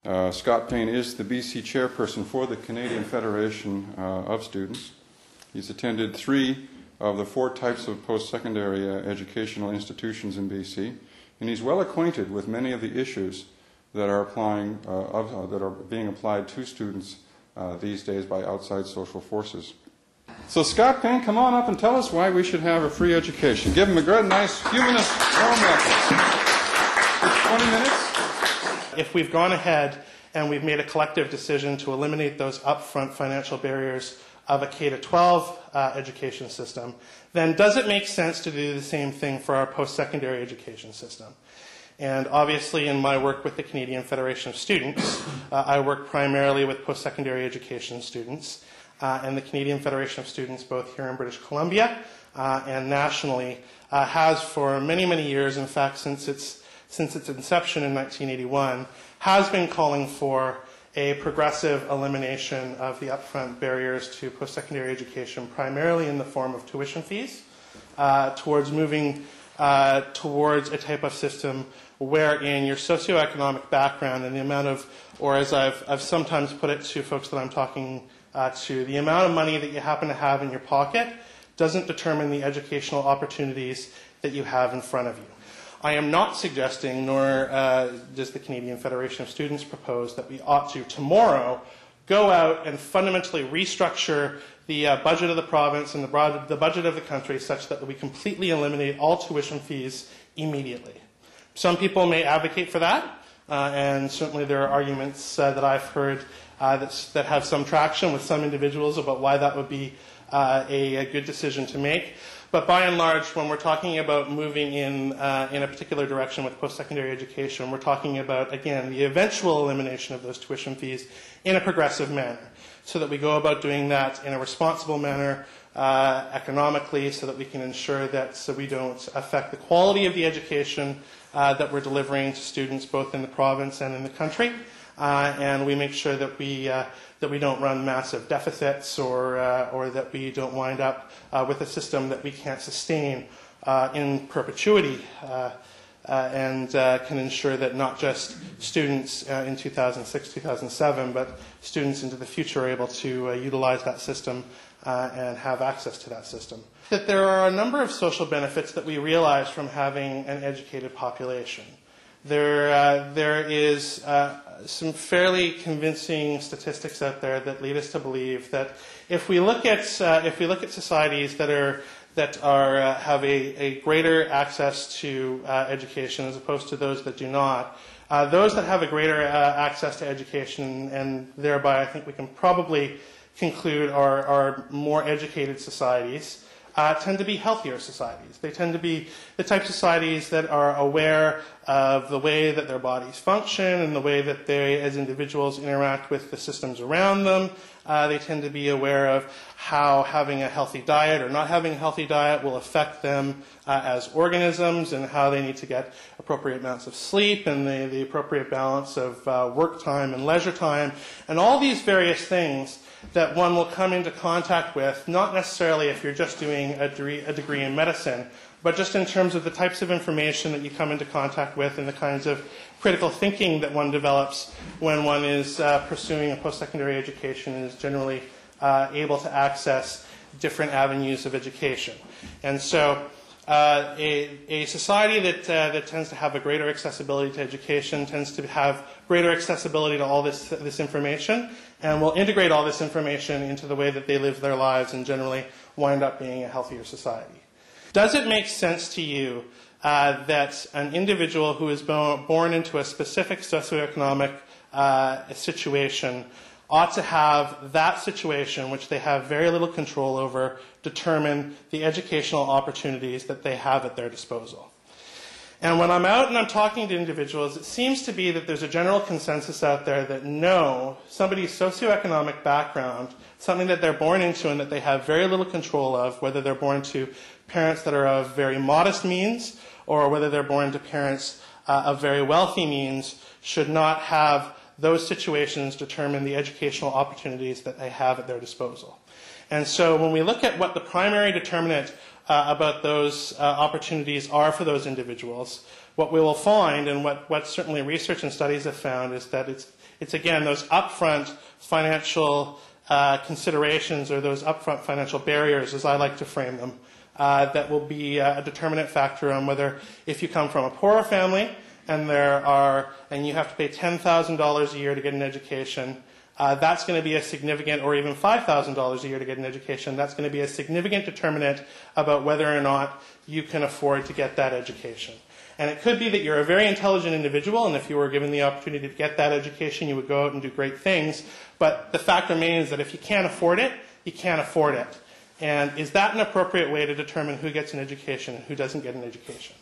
Scott Payne is the BC chairperson for the Canadian Federation of Students. He's attended 3 of the 4 types of post-secondary educational institutions in BC, and he's well acquainted with many of the issues that are being applied to students these days by outside social forces. So Scott Payne, come on up and tell us why we should have a free education. Give him a good, nice, humanist warm welcome. For 20 minutes. If we've gone ahead and we've made a collective decision to eliminate those upfront financial barriers of a K-12 education system, then does it make sense to do the same thing for our post-secondary education system? And obviously in my work with the Canadian Federation of Students, I work primarily with post-secondary education students, and the Canadian Federation of Students, both here in British Columbia and nationally, has for many, many years, in fact since its inception in 1981, has been calling for a progressive elimination of the upfront barriers to post-secondary education, primarily in the form of tuition fees, towards moving towards a type of system wherein your socioeconomic background and the amount of, or as I've sometimes put it to folks that I'm talking to, the amount of money that you happen to have in your pocket doesn't determine the educational opportunities that you have in front of you. I am not suggesting, nor does the Canadian Federation of Students propose, that we ought to tomorrow go out and fundamentally restructure the budget of the province and the budget of the country such that we completely eliminate all tuition fees immediately. Some people may advocate for that, and certainly there are arguments that I've heard that have some traction with some individuals about why that would be a good decision to make. But by and large, when we're talking about moving in a particular direction with post-secondary education, we're talking about, again, the eventual elimination of those tuition fees in a progressive manner, so that we go about doing that in a responsible manner economically, so that we can ensure that we don't affect the quality of the education that we're delivering to students both in the province and in the country, and we make sure that we don't run massive deficits or that we don't wind up with a system that we can't sustain in perpetuity and can ensure that not just students in 2006, 2007, but students into the future are able to utilize that system and have access to that system. That there are a number of social benefits that we realize from having an educated population. There is some fairly convincing statistics out there that lead us to believe that if we look at societies that have a greater access to education as opposed to those that do not, those that have a greater access to education, and thereby I think we can probably conclude are more educated societies, tend to be healthier societies. They tend to be the type of societies that are aware of the way that their bodies function and the way that they, as individuals, interact with the systems around them. They tend to be aware of how having a healthy diet or not having a healthy diet will affect them as organisms, and how they need to get appropriate amounts of sleep and the appropriate balance of work time and leisure time, and all these various things that one will come into contact with, not necessarily if you're just doing a degree in medicine, but just in terms of the types of information that you come into contact with and the kinds of critical thinking that one develops when one is pursuing a post-secondary education and is generally able to access different avenues of education. And so a society that tends to have a greater accessibility to education tends to have greater accessibility to all this information, and will integrate all this information into the way that they live their lives and generally wind up being a healthier society. Does it make sense to you that an individual who is born into a specific socioeconomic situation ought to have that situation, which they have very little control over, determine the educational opportunities that they have at their disposal? And when I'm out and I'm talking to individuals, it seems to be that there's a general consensus out there that no, somebody's socioeconomic background, something that they're born into and that they have very little control of, whether they're born to parents that are of very modest means or whether they're born to parents of very wealthy means, should not have those situations determine the educational opportunities that they have at their disposal. And so when we look at what the primary determinant about those opportunities are for those individuals, what we will find, and what certainly research and studies have found, is that It's again, those upfront financial considerations, or those upfront financial barriers, as I like to frame them, that will be a determinant factor on whether, if you come from a poorer family and you have to pay $10,000 a year to get an education, that's going to be a significant, or even $5,000 a year to get an education, that's going to be a significant determinant about whether or not you can afford to get that education. And it could be that you're a very intelligent individual, and if you were given the opportunity to get that education, you would go out and do great things. But the fact remains that if you can't afford it, you can't afford it. And is that an appropriate way to determine who gets an education and who doesn't get an education?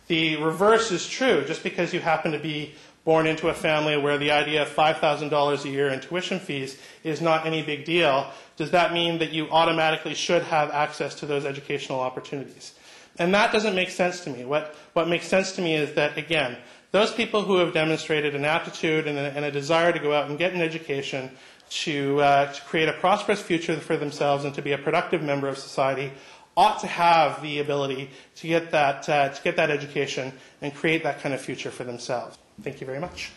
The reverse is true. Just because you happen to be born into a family where the idea of $5,000 a year in tuition fees is not any big deal, does that mean that you automatically should have access to those educational opportunities? And that doesn't make sense to me. What makes sense to me is that, again, those people who have demonstrated an aptitude and a desire to go out and get an education to create a prosperous future for themselves and to be a productive member of society ought to have the ability to get that education and create that kind of future for themselves. Thank you very much.